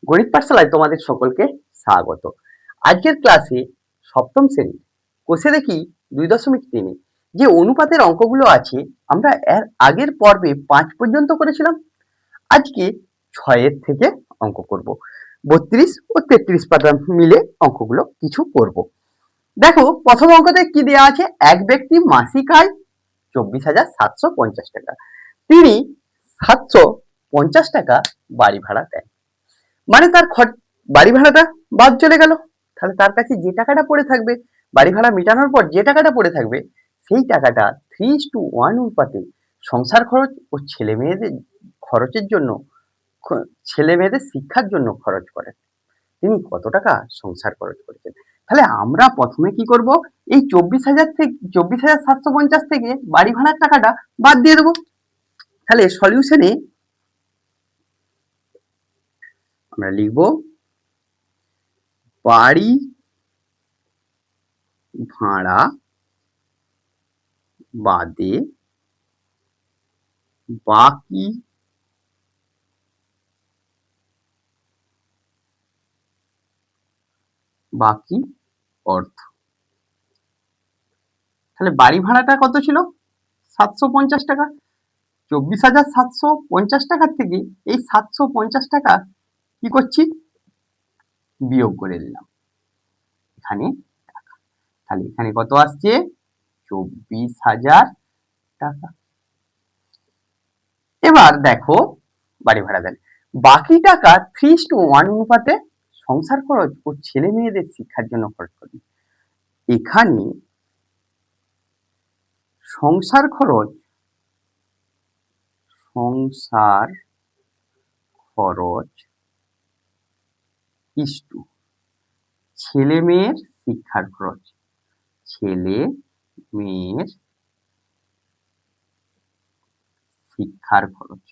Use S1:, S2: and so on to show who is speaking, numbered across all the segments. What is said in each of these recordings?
S1: গণিত পাঠশালায় তোমাদের সকলকে স্বাগত। আজকের ক্লাসে সপ্তম শ্রেণী কোষে দেখি 2.3 যে অনুপাতের অঙ্কগুলো আছে আমরা এর আগের পর্বে 5 পর্যন্ত করেছিলাম। আজকে 6 থেকে অঙ্ক করব। 32 ও 33 পাতা মিলে অঙ্কগুলো কিছু করব। দেখো প্রথম অঙ্কতে কি দেওয়া আছে, এক ব্যক্তি মাসিক আয় 24,750 টাকা, তিনি 750 টাকা বাড়ি ভাড়া দেন। মানে তার বাড়ি ভাড়াটা বাদ চলে গেল, তাহলে তার কাছে যে টাকাটা পড়ে থাকবে বাড়ি ভাড়া মেটানোর পর যে টাকাটা পড়ে থাকবে সেই টাকাটা 3:1 অনুপাতে সংসার খরচ ও ছেলে মেয়েদের খরচের জন্য, ছেলে মেয়েদের শিক্ষার জন্য খরচ করেন। তিনি কত টাকা সংসার খরচ করেছেন। তাহলে আমরা প্রথমে কি করব, এই 24,000 থেকে 24,750 থেকে বাড়ি ভাড়ার টাকাটা বাদ দিয়ে দেবো। তাহলে সলিউশনে আমরা লিখব বাড়ি ভাড়া বাদে বাকি অর্থ। তাহলে বাড়ি ভাড়াটা কত ছিল, 750 টাকা। 24,750 টাকার থেকে এই 750 টাকা কি করছি, বিয়োগ করে দিলাম এখানে টাকা। তাহলে এখানে কত আসছে, 24,000 টাকা। এবার দেখো বাড়ি ভাড়া দেন, বাকি টাকা 3:1 অনুপাতে সংসার খরচ ও ছেলে মেয়েদের শিক্ষার জন্য খরচ করি। এখানে সংসার খরচ ইস্টু ছেলে মেয়ের শিক্ষার খরচ, ছেলে মেয়ের শিক্ষার খরচ,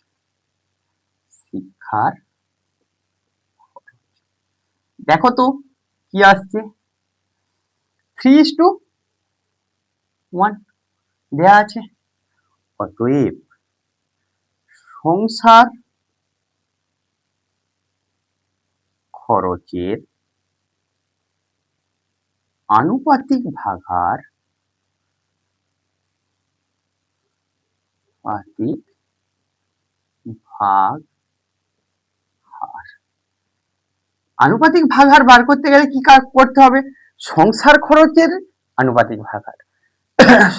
S1: দেখো তো কি আসছে, 3:1 দেয়া আছে। অতএব সংসার খরচের আনুপাতিক ভাগার আনুপাতিক ভাগার বার করতে গেলে কি করতে হবে, সংসার খরচের আনুপাতিক ভাগার।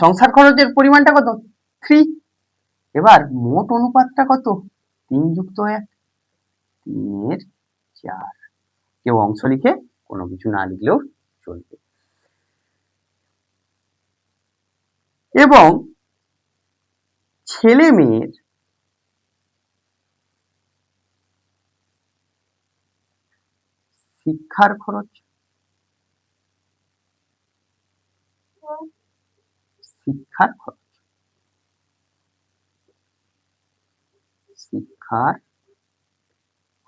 S1: সংসার খরচের পরিমাণটা কত, 3। এবার মোট অনুপাতটা কত, 3+1, 3/4। কেউ অংশ লিখে কোনো কিছু না লিখলেও চলবে। এবং ছেলে মেয়ের শিক্ষার খরচ, শিক্ষার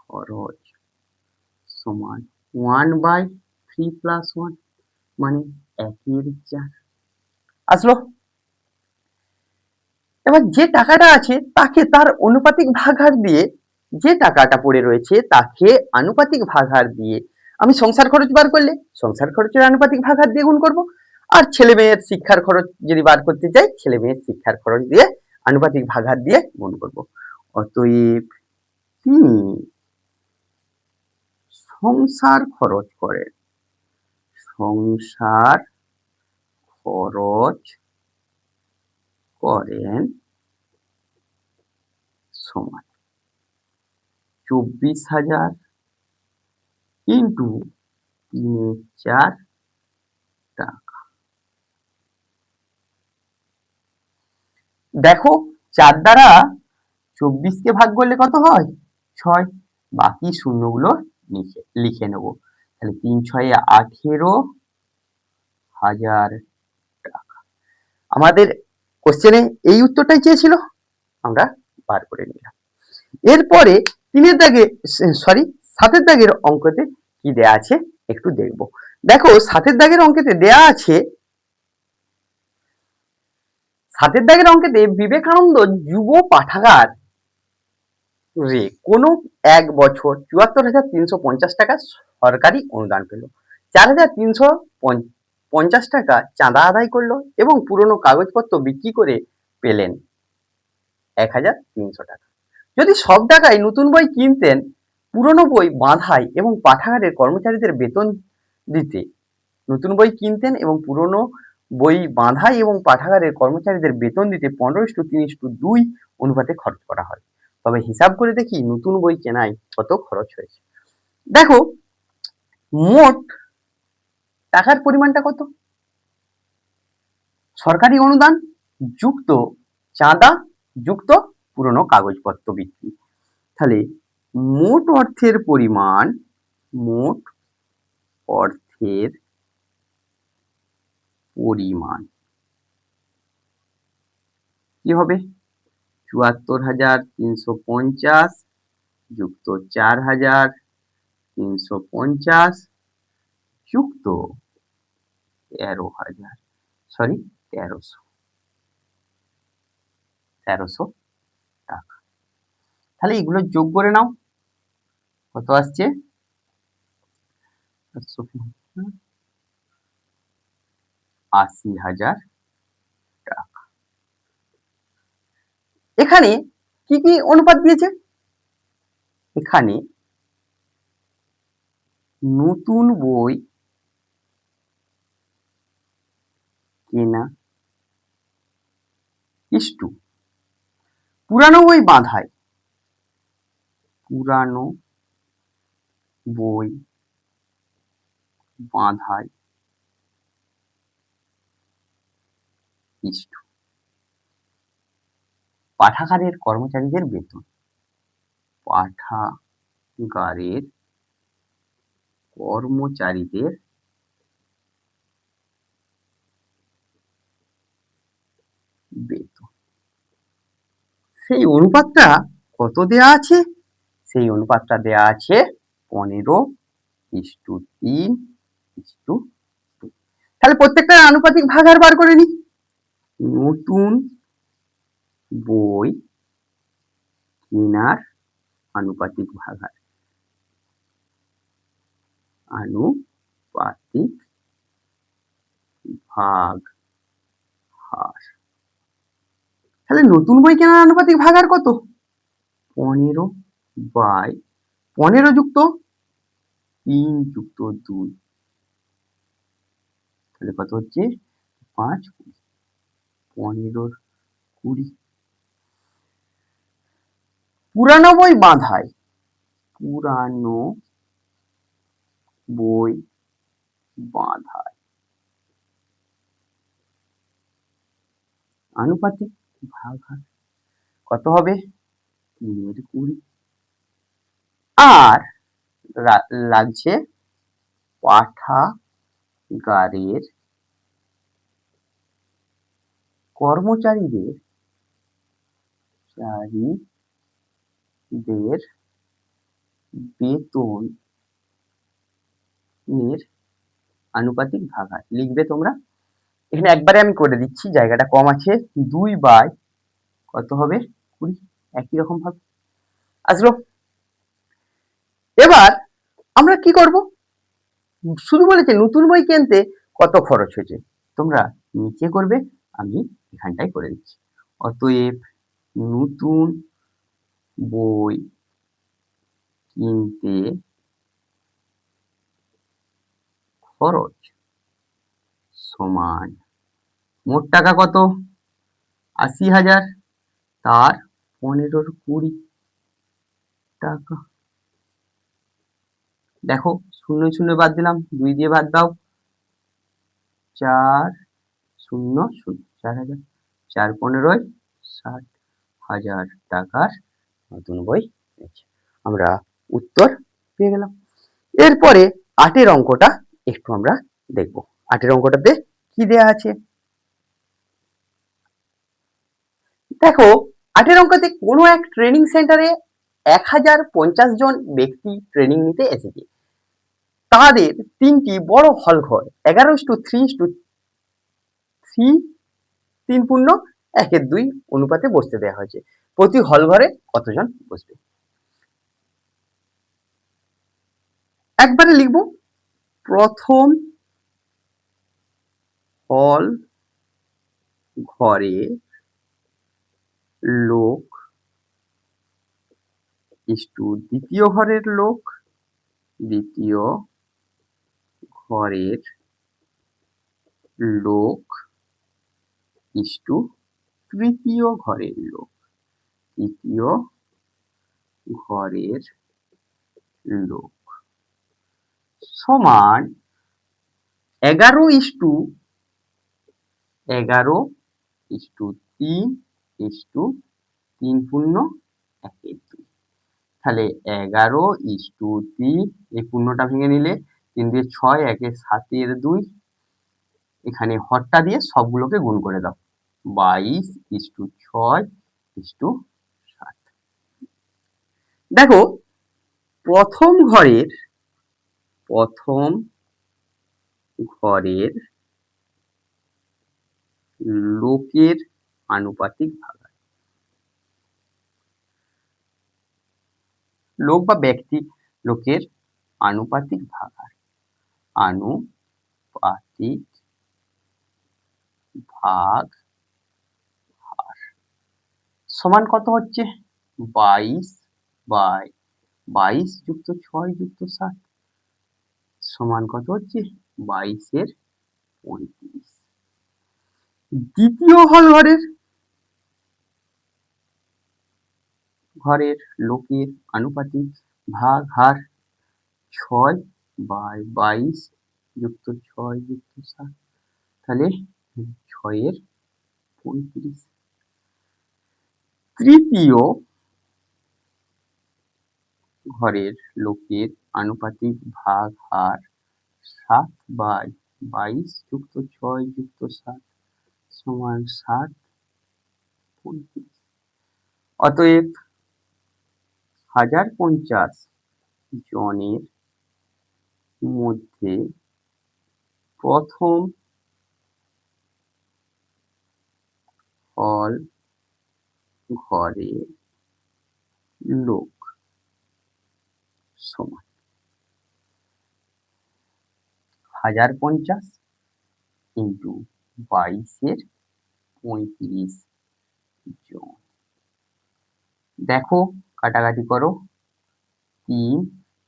S1: খরচ সমান 1/3+1 মানে 1/4 আসলো। এবার যে টাকাটা আছে তাকে তার অনুপাতিক ভাগার দিয়ে, যে টাকাটা পড়ে রয়েছে তাকে আনুপাতিক ভাগার দিয়ে আমি সংসার খরচ বার করলে সংসার খরচের আনুপাতিক ভাগার দিয়ে গুণ করব। আর ছেলে মেয়ের শিক্ষার খরচ যদি বার করতে চাই, ছেলে মেয়ের শিক্ষার খরচ দিয়ে আনুপাতিক ভাগার দিয়ে গুণ করব। অতএব তিনি সংসার খরচ করেন, সংসার খরচ করেন সমান 24,000 ইন্টু 3/4 টাকা। দেখো 4 দ্বারা 24কে ভাগ করলে কত হয়, 6। বাকি শূন্যগুলো লিখে নেব। তাহলে 3×6 18,000 টাকা। আমাদের কোশ্চেনে এই উত্তরটাই চেয়েছিল, আমরা বার করে নিলাম। এরপরে 3-এর দাগে সাতের দাগের অঙ্কতে কি দেয়া আছে একটু দেখব। দেখো 7-এর দাগের অঙ্কেতে দেয়া আছে, 7-এর দাগের অঙ্কেতে বিবেকানন্দ যুব পাঠাগার রে কোনো এক বছর ৭৪,৩৫০ টাকা সরকারি অনুদান পেল, ৪,৩৫০ টাকা চাঁদা আদায় করলো এবং পুরনো কাগজপত্র বিক্রি করে পেলেন ১,৩০০ টাকা। যদি সব টাকায় নতুন বই কিনতেন, পুরনো বই বাঁধাই এবং পাঠাগারের কর্মচারীদের বেতন দিতে নতুন বই কিনতেন এবং পুরনো বই বাঁধাই এবং পাঠাগারের কর্মচারীদের বেতন দিতে ১৫:৩:২ অনুপাতে খরচ করা হয়। তবে হিসাব করে দেখি নতুন বই কেনায় কত খরচ হয়েছে। দেখো, মোট টাকার পরিমাণটা কত? সরকারি অনুদান যুক্ত চাঁদা যুক্ত পুরনো কাগজপত্র বিক্রি। তাহলে মোট অর্থের পরিমাণ, মোট অর্থের পরিমাণ কি হবে? ৭৪,৩৫০ যুক্ত ৪,৩৫০ যুক্ত ১৩শো টাকা। তাহলে এগুলো যোগ করে নাও, কত আসছে? ৮০,০০০ টাকা। এখানে কি কি অনুপাত দিয়েছে? এখানে নতুন বই কেনা ইস্টু পুরানো বই বাঁধায়, পুরানো বই বাঁধায় ইস্টু পাঠাগারের কর্মচারীদের বেতন, পাঠাগারের কর্মচারীদের বেতন। সেই অনুপাতটা কত দেয়া আছে? সেই অনুপাতটা দেয়া আছে ১৫:৩:২। তাহলে প্রত্যেকটা আনুপাতিক ভাগার বার করে নি। নতুন বই কেনার আনুপাতিক ভাগার, আনুপাতিক ভাগ হার। তাহলে নতুন বই কেনার আনুপাতিক ভাগার কত? ১৫/১৫ যুক্ত ৩ যুক্ত ২, তাহলে কত হচ্ছে? ৫, ১৫/২০। পুরানো বই বাঁধায়, পুরানো বই বাঁধায় আনুপাতিক ভাগার কত হবে? ৩/২০। আর লাগছে পাঠাগারের কর্মচারীদের বেতনের আনুপাতিক ভাগার। লিখবে তোমরা, এখানে একবারে আমি করে দিচ্ছি, জায়গাটা কম আছে। ২/, কত হবে? ২০। একই রকম ভাবে আসলো। এবার আমরা কি করব? শুধু বলেছে নতুন বই কিনতে কত খরচ হয়েছে, তোমরা নিচে করবে, আমি এখানটায় করে দিচ্ছি। অতএব নতুন বই কিনতে খরচ সমান মোট টাকা কত? ৮০,০০০, তার ১৫/২০ টাকা। দেখো, ০ বাদ দিলাম, ২ দিয়ে বাদ দাও, ৪, ০, ০, ৪,০০০, ৪×১৫ = ৬০,০০০ টাকার নতুন বই কিনেছে। আমরা উত্তর পেয়ে গেলাম। এরপরে ৮-এর অঙ্কটা একটু আমরা দেখব। ৮-এর অঙ্কটাতে কি দেয়া আছে? দেখো, ৮-এর অঙ্কতে কোনো এক ট্রেনিং সেন্টারে ১,০৫০ জন ব্যক্তি ট্রেনিং নিতে এসেছে। তাদের ৩টি বড় হল ঘর ১১:৩:৩ অনুপাতে বসতে দেওয়া হয়েছে। প্রতি হল ঘরে কতজন বসবে? একবারে লিখব, প্রথম হল ঘরে লোক ইস্টু দ্বিতীয় ঘরের লোক, দ্বিতীয় ঘরের লোক ইস্টু তৃতীয় ঘরের লোক, তৃতীয় ঘরের লোক সমান 11:3:3:1:2। তাহলে 11:3, এই পূর্ণটা ভেঙে নিলে 3 দিয়ে 6, 1 7-2, এখানে হরটা দিয়ে সবগুলোকে গুণ করে দাও, 22:6:7। দেখো প্রথম ঘরের লোকের আনুপাতিক ভাগার, লোক বা ব্যক্তি লোকের আনুপাতিক ভাগার, আনুপাতিক ভাগ হার সমান কত হচ্ছে? 22 যুক্ত 6 যুক্ত 7 সমান কত হচ্ছে? 22/35। দ্বিতীয় হল ঘরের লোকের আনুপাতিক ভাগ হার 6/22 যুক্ত 6 যুক্ত 7, তাহলে 6/35। তৃতীয় ঘরের লোকের আনুপাতিক ভাগ হার 7/22 যুক্ত 6 যুক্ত 7 সমান 7/35। অতএব 1050 জনের মধ্যে প্রথম হল ঘরে লোক সমান 1050 ইন্টু 22/35 জন। দেখো কাটাকাটি করো, 3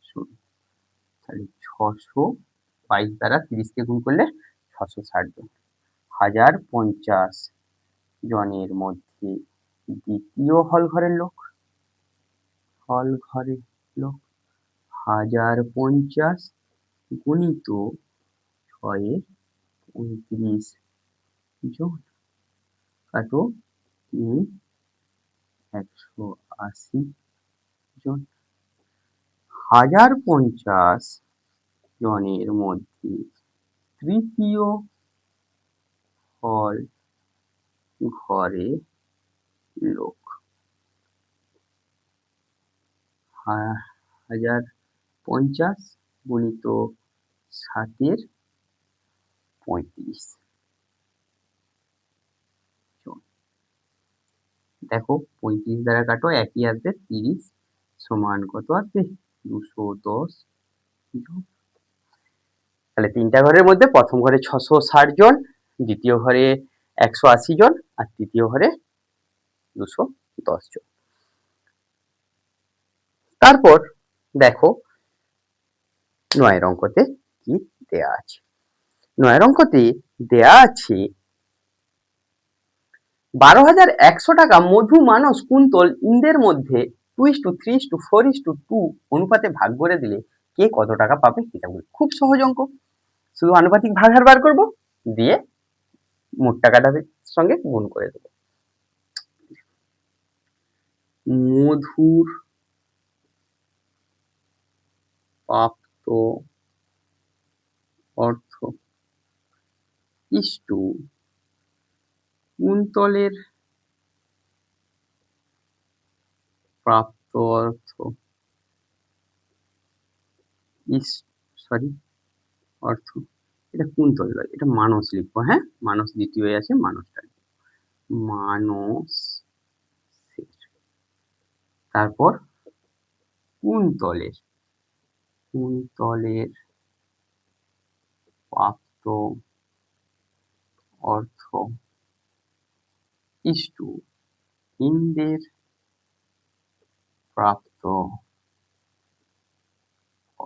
S1: 0, তাহলে 622 দ্বারা 30কে গুণ করলে 660 জন। 1050 জনের মধ্যে দ্বিতীয় হল ঘরের লোক 1050 গুণিত 6/35 জন, কাটো 3 180 জন। 1050 জনের মধ্যে তৃতীয় হল ঘরে লোক 1050 গুণিত 7/35 জন। দেখো 35 দ্বারা কাটো, একই আসবে, 30 সমান কত আসবে? 210 জন। তাহলে তিনটা ঘরের মধ্যে প্রথম ঘরে 660 জন, দ্বিতীয় ঘরে 180 জন, আর তৃতীয় ঘরে 210 জন। তারপর দেখো 9 অঙ্কতে কি দেয়া আছে। 9 অঙ্কতে দেয়া আছে 12,100 টাকা মধু, মানস, কুন্তল, ইন্দের মধ্যে 2:3:4:2 অনুপাতে ভাগ করে দিলে কে কত টাকা পাবে হিসাব করবে। খুব সহজ অঙ্ক, শুধু আনুপাতিক ভাগ হার বার করবো, দিয়ে মোট টাকাটার সঙ্গে গুণ করে দেবো। মধুর প্রাপ্ত অর্থ ইস্টু কুন্তলের প্রাপ্ত অর্থ অর্থ, এটা কুন্তল নয়, এটা মানস লিখবো। হ্যাঁ, মানস দ্বিতীয় আছে, মানসটা মানস, তারপর কুন্তলের কুন্তলের প্রাপ্ত অর্থ ইস্টু ইন্দ্রের প্রাপ্ত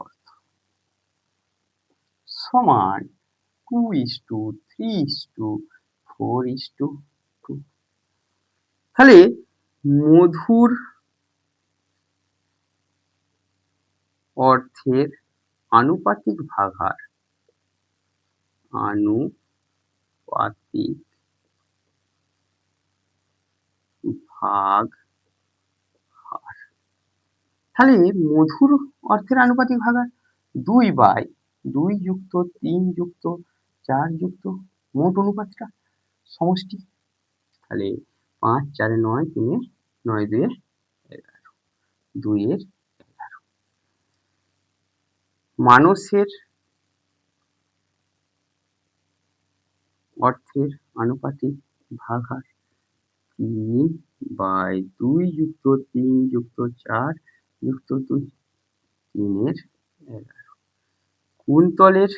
S1: অর্থ সমান 2:3:4:2। তাহলে মধুর অর্থের আনুপাতিক ভাগাহার তাহলে মধুর অর্থের আনুপাতিক ভাগাহার 2/2+3+4 মোট অনুপাতটা সমষ্টি। তাহলে 5 4 9 3 9 2 11 2 11। মানুষের অর্থের আনুপাতিক ভাগাহার 3/2+3+4+2 3/11। কুন্তলের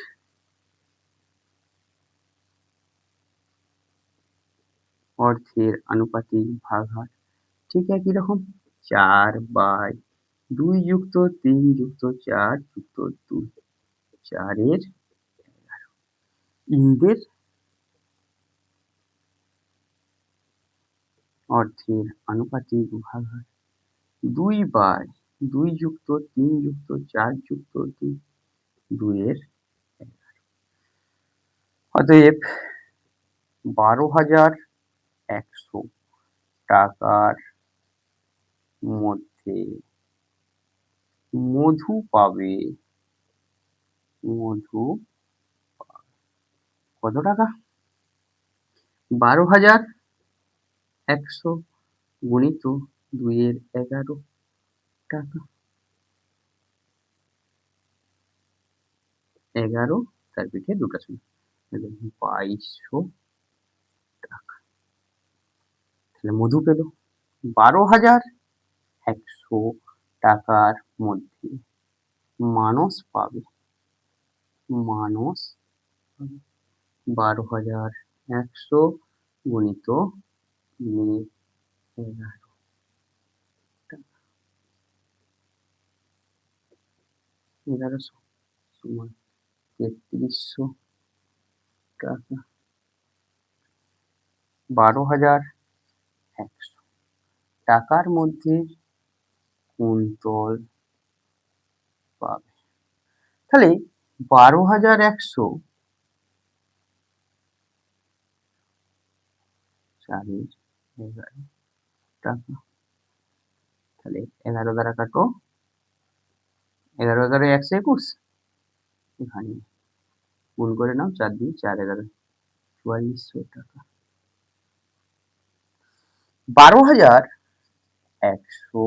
S1: অর্থের আনুপাতিক ভাগাহার ঠিক একই রকম 4/2+3+4+2 4/11। ইন্দ্রের অর্থের আনুপাতিক ভাগাহার 2/2+3+4+2 2/11। অতএব 12,100 টাকার মধ্যে মধু পাবে কত টাকা? 12,100 গুণিত 2/11 টাকা। 11 তার পিঠে দুটো শূন্য 2200 টাকা। তাহলে মধু পেল 12,100 টাকার মধ্যে মানস পাবে 12,100 গুণিত 11 টাকা 1100 সমান 3300 টাকা। 12,100 টাকার মধ্যে কুন্তল পাবে। তাহলে 12,100 4/11 টাকা। তাহলে 11 দ্বারা কাটো 11 11 121 এখানে গুণ করে নাও 4 2 4 11 4400 টাকা। 12,100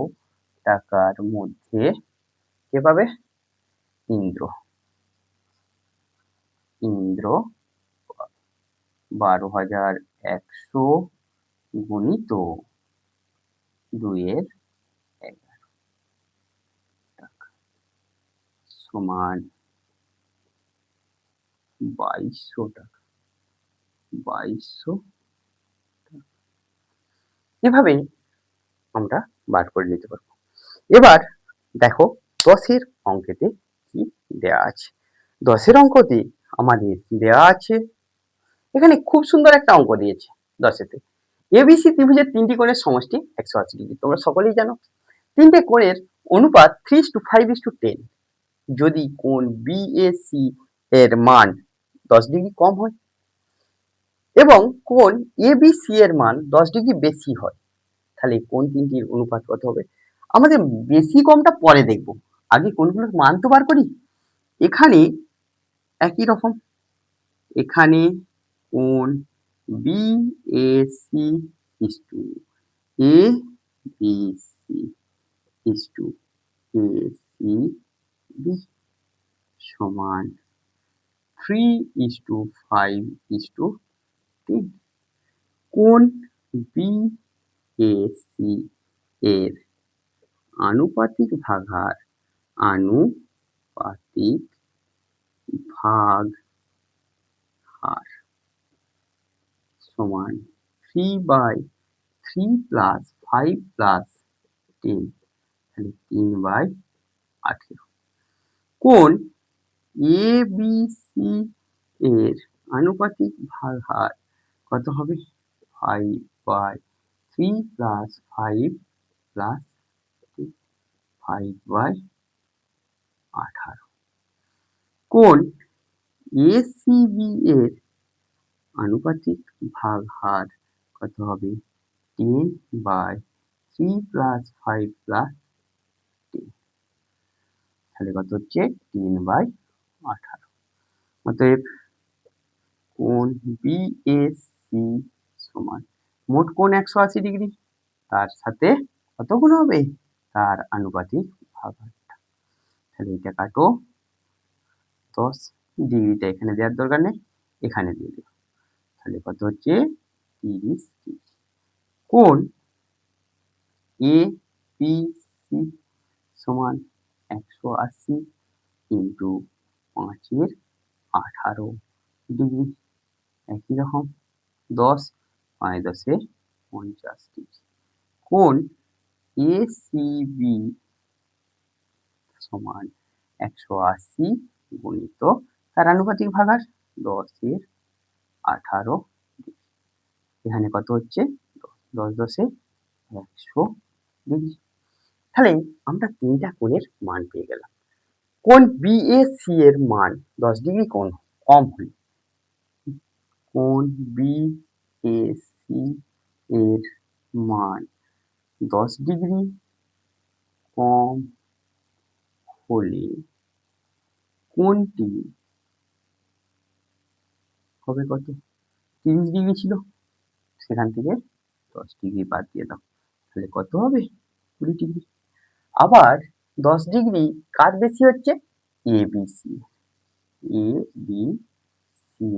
S1: টাকার মধ্যে কে পাবে? ইন্দ্র 12,100 গুণিত 2/11 টাকা সমান 2200 টাকা 2200 টাকা। এভাবে আমরা বার করে নিতে পারবো। এবার দেখো 10-এর অঙ্কেতে কি দেয়া আছে। 10-এর অঙ্কতে আমাদের দেয়া আছে এখানে খুব সুন্দর একটা অঙ্ক দিয়েছে 10-এতে। ABC ত্রিভুজের 3টি কোণের সমষ্টি 180 ডিগ্রি। তোমরা সকলেই জানো। 3টে কোণের অনুপাত 3:5:10। যদি কোণ BAC এর মান 10 ডিগ্রি কম হয় এবং কোণ ABC এর মান 10 ডিগ্রি বেশি হয় তাহলে কোন তিনটির অনুপাত কত হবে? আমাদের বেশি কমটা পরে দেখব, আগে কোনগুলোর মান তো বার করি। এখানে একই রকম, এখানে কোণ BAC ACB সমান 3:5:10। কোণ BAC এর আনুপাতিক ভাগাহার অনুপাতিক ভাগ হার সমান 3/3 প্লাস 5 প্লাস 10, তাহলে 3/18। কোণ ABC এর আনুপাতিক ভাগ হার কত হবে? 5/3 প্লাস 5 প্লাস 5/18। কোণ ACB এর আনুপাতিক ভাগ হার কত হবে? 10/3 প্লাস 5 প্লাস 10, তাহলে কত হচ্ছে? 10/18। অতএব কোণ BAC সমান মোট কোণ 180 ডিগ্রি, তার সাথে কত গুণ হবে? তার আনুপাতিক ভাগ হারটা। তাহলে এটা কাটো, 10 ডিগ্রিটা এখানে দেওয়ার দরকার নেই, এখানে দিয়ে দেব। তাহলে কত হচ্ছে? 30 ডিগ্রি। কোণ ABC সমান 180 ইন্টু 5/18 ডিগ্রি, একই রকম 10, 5 10 50 ডিগ্রি। কোণ ACB সমান 180 গুণিত তার আনুপাতিক ভাগার 10/18 ডিগ্রি। এখানে কত হচ্ছে? 10 10 100 ডিগ্রি। তাহলে আমরা তিনটা কোণের মান পেয়ে গেলাম। কোণ BAC এর মান 10 ডিগ্রি কম হলে কোণ BAC এর মান 10 ডিগ্রি কম হলে কোণটি হবে কত? 30 ডিগ্রি ছিল, সেখান থেকে 10 ডিগ্রি বাদ দিয়ে দাও, তাহলে কত হবে? 20 ডিগ্রি। আবার 10 ডিগ্রি কার বেশি হচ্ছে? ABC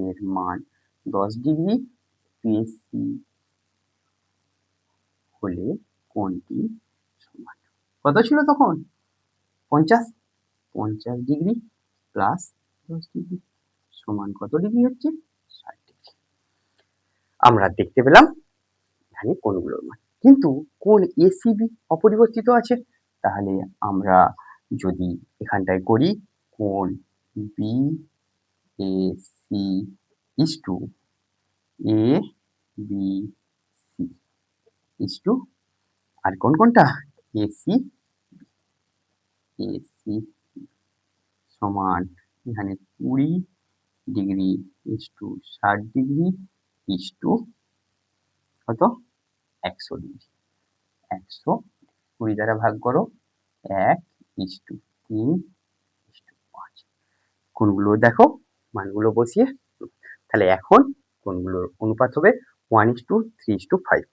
S1: এর মান 10 ডিগ্রি বেশি হলে কোণটি সমান কত ছিল তখন? 50 ডিগ্রি প্লাস 10 ডিগ্রি সমান কত ডিগ্রি হচ্ছে? 60 ডিগ্রি। আমরা দেখতে পেলাম এখানে কোণগুলোর মান, কিন্তু কোণ ACB অপরিবর্তিত আছে। তাহলে আমরা যদি এখানটায় করি কোণ BAC is to ABC is to আর কোনটা? AC সমান এখানে 20 degree is to 60 degree is to কত? 100 ডিগ্রি। 100 20 দ্বারা ভাগ করো, 1 is to 3 is to 5। কোনগুলো দেখো, মানগুলো বসিয়ে, তাহলে এখন কোনগুলোর অনুপাত হবে 1:3:5।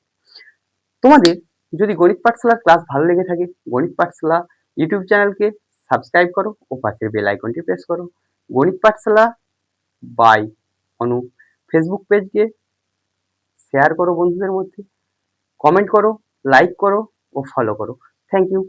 S1: তোমাদের যদি গণিত পাঠশালার ক্লাস ভালো লেগে থাকে, গণিত পাঠশালা ইউটিউব চ্যানেলকে সাবস্ক্রাইব করো ও পাশের বেল আইকনটি প্রেস করো। গণিত পাঠশালা বাই অনু ফেসবুক পেজকে শেয়ার করো বন্ধুদের মধ্যে, কমেন্ট করো, লাইক করো ও ফলো করো। Thank you.